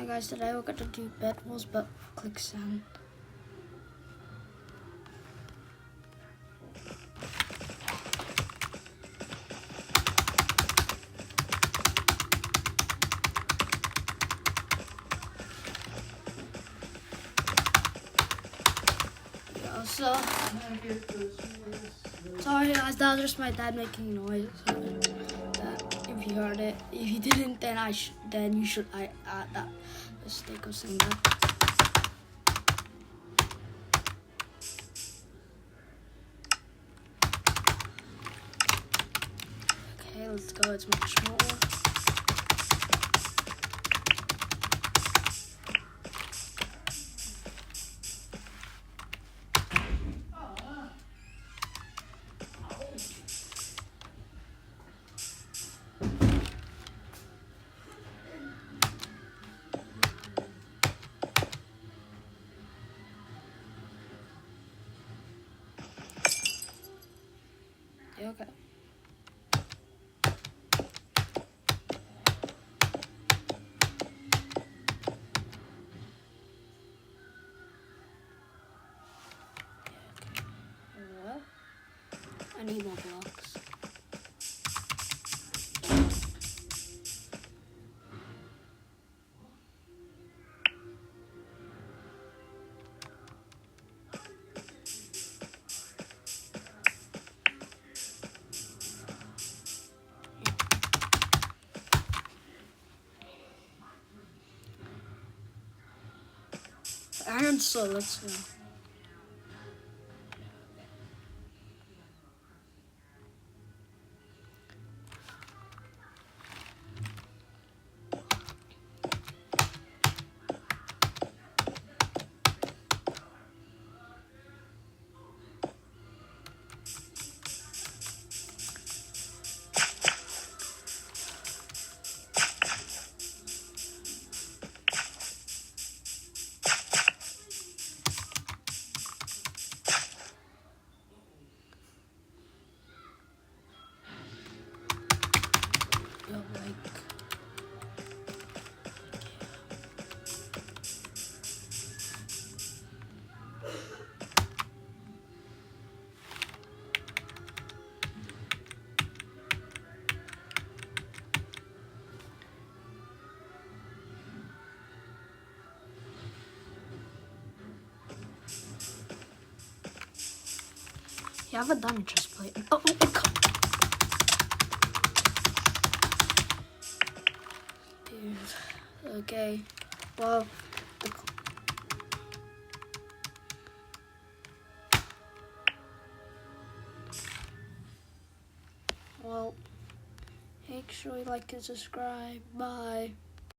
Hi guys, today we're going to do Bed Wars but click sound. Yeah, so sorry guys, that was just my dad making noise. If you heard it, if you didn't, then you should add that mistake of saying that. Okay, let's go. It's much smaller. Yeah, okay. Well, I need more blocks. Iron sword, let's go. You have a diamond chest plate. Oh, dude. Okay. Well, make sure you like and subscribe. Bye.